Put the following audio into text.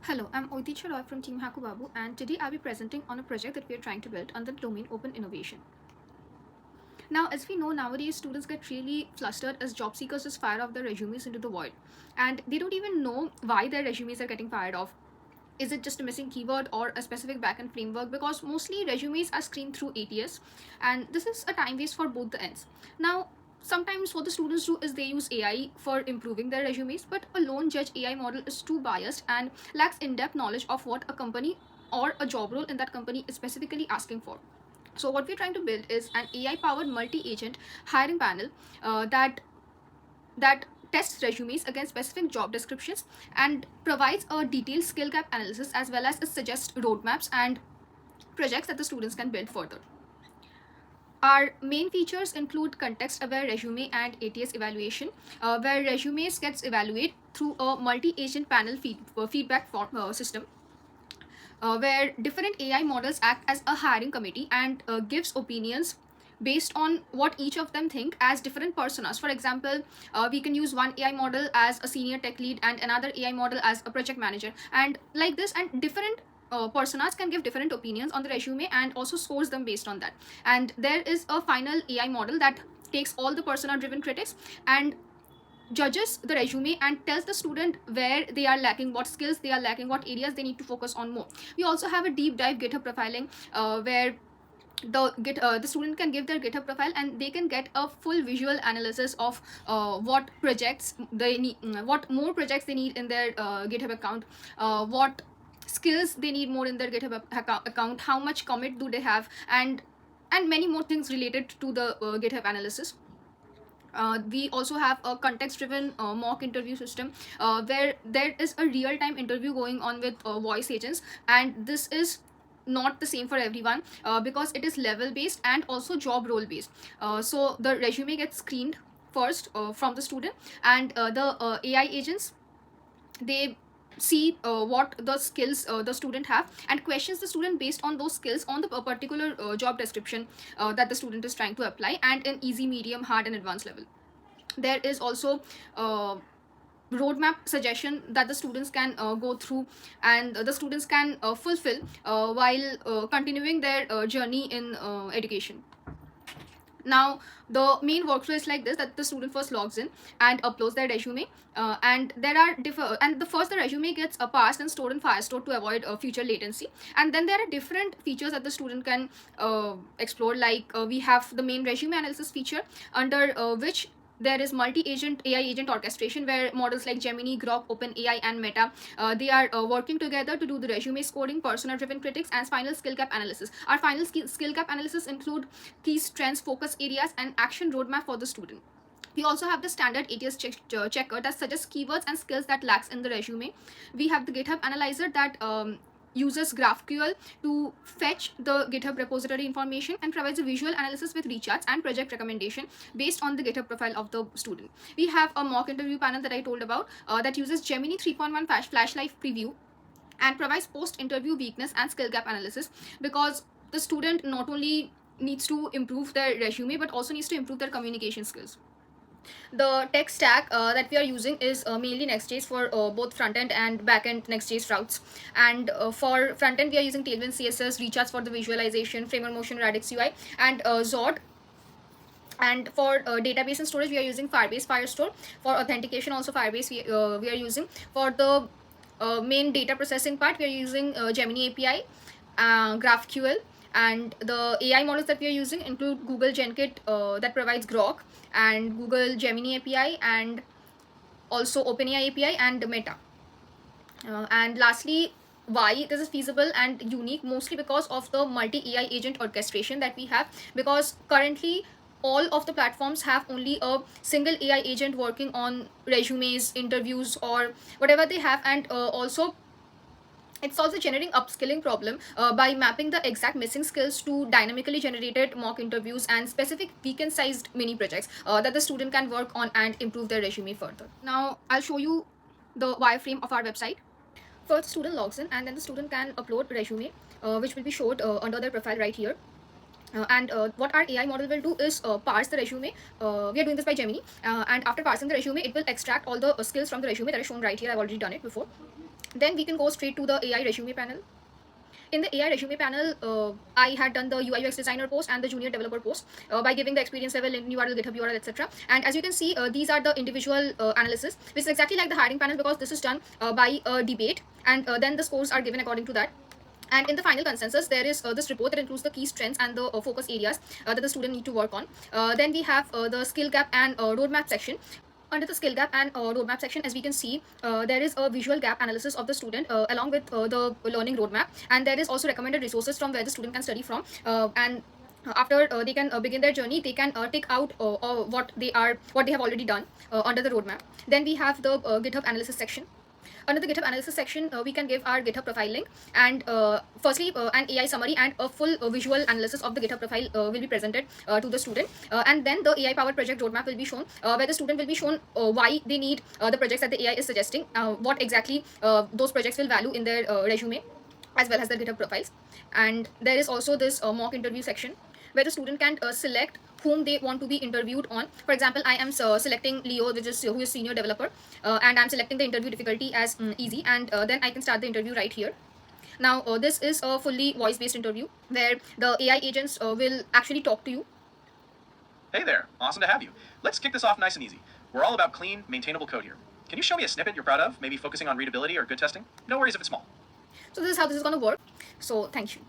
Hello, I'm Oiticha Roy from Team Hakubabu, and today I'll be presenting on a project that we are trying to build under the domain Open Innovation. Now, as we know, nowadays students get really flustered as job seekers just fire off their resumes into the void, and they don't even know why their resumes are getting fired off. Is it just a missing keyword or a specific backend framework? Because mostly resumes are screened through ATS, and this is a time waste for both the ends. Now, sometimes what the students do is they use AI for improving their resumes, but a lone judge AI model is too biased and lacks in-depth knowledge of what a company or a job role in that company is specifically asking for. So what we're trying to build is an AI-powered multi-agent hiring panel that tests resumes against specific job descriptions and provides a detailed skill gap analysis as well as it suggests roadmaps and projects that the students can build further. Our main features include context-aware resume and ATS evaluation, where resumes gets evaluated through a multi-agent panel feedback system, where different AI models act as a hiring committee and gives opinions based on what each of them think as different personas. For example, we can use one AI model as a senior tech lead and another AI model as a project manager, and like this, and different personas can give different opinions on the resume and also scores them based on that. And there is a final AI model that takes all the persona driven critics and judges the resume and tells the student where they are lacking, what skills they are lacking, what areas they need to focus on more. We also have a deep dive GitHub profiling, where the student can give their GitHub profile and they can get a full visual analysis of what projects they need, what more projects they need in their GitHub account, what skills they need more in their GitHub account, how much commit do they have, and many more things related to the GitHub analysis. We also have a context-driven mock interview system, where there is a real-time interview going on with voice agents, and this is not the same for everyone because it is level based and also job role based. So the resume gets screened first from the student, and the AI agents, they see what the skills the student have and questions the student based on those skills on the particular job description that the student is trying to apply, and in easy, medium, hard and advanced level. There is also roadmap suggestion that the students can go through and the students can fulfill while continuing their journey in education. Now, the main workflow is like this: that the student first logs in and uploads their resume, and there are and the first the resume gets passed and stored in Firestore to avoid future latency. And then there are different features that the student can explore, like we have the main resume analysis feature, under which there is multi-agent AI agent orchestration, where models like Gemini, Grok, OpenAI and Meta, they are working together to do the resume scoring, persona driven critics and final skill gap analysis. Our final skill gap analysis include key strengths, focus areas and action roadmap for the student. We also have the standard ATS checker that suggests keywords and skills that lacks in the resume. We have the GitHub analyzer that uses GraphQL to fetch the GitHub repository information and provides a visual analysis with recharts and project recommendation based on the GitHub profile of the student. We have a mock interview panel that I told about that uses Gemini 3.1 Flash Live Preview and provides post-interview weakness and skill gap analysis, because the student not only needs to improve their resume but also needs to improve their communication skills. The tech stack that we are using is mainly Next.js for both front-end and back-end Next.js routes. And for front-end, we are using Tailwind CSS, Recharts for the visualization, Framer Motion, Radix UI, and Zod. And for database and storage, we are using Firebase Firestore. For authentication, also Firebase we are using. For the main data processing part, we are using Gemini API, GraphQL, and the AI models that we are using include Google GenKit that provides Grok, and Google Gemini API, and also OpenAI API and Meta. And lastly, why this is feasible and unique, mostly because of the multi-AI agent orchestration that we have, because currently all of the platforms have only a single AI agent working on resumes, interviews, or whatever they have. And also it solves the generating upskilling problem by mapping the exact missing skills to dynamically generated mock interviews and specific weekend sized mini projects that the student can work on and improve their resume further. Now I'll show you the wireframe of our website. First, student logs in and then the student can upload resume, which will be showed under their profile right here. And what our AI model will do is parse the resume. We are doing this by Gemini, and after parsing the resume, it will extract all the skills from the resume that is shown right here. I've already done it before. Then we can go straight to the AI resume panel. In the AI resume panel, I had done the UI UX designer post and the junior developer post by giving the experience level, in URL, GitHub URL, etc. And as you can see, these are the individual analysis, which is exactly like the hiring panel because this is done by a debate, and then the scores are given according to that. And in the final consensus, there is this report that includes the key strengths and the focus areas that the student need to work on. Then we have the skill gap and roadmap section. Under the skill gap and roadmap section, as we can see, there is a visual gap analysis of the student along with the learning roadmap, and there is also recommended resources from where the student can study from. And after they can begin their journey, they can tick out what they have already done under the roadmap. Then we have the GitHub analysis section. Under the GitHub analysis section, we can give our GitHub profile link, and firstly an AI summary and a full visual analysis of the GitHub profile will be presented to the student, and then the AI powered project roadmap will be shown, where the student will be shown why they need the projects that the AI is suggesting, what exactly those projects will value in their resume as well as their GitHub profiles. And there is also this mock interview section where the student can select whom they want to be interviewed on. For example, I am selecting Leo, which is who is senior developer, and I'm selecting the interview difficulty as easy, and then I can start the interview right here. Now, this is a fully voice-based interview where the AI agents will actually talk to you. Hey there, awesome to have you. Let's kick this off nice and easy. We're all about clean, maintainable code here. Can you show me a snippet you're proud of, maybe focusing on readability or good testing? No worries if it's small. So this is how this is going to work. So thank you.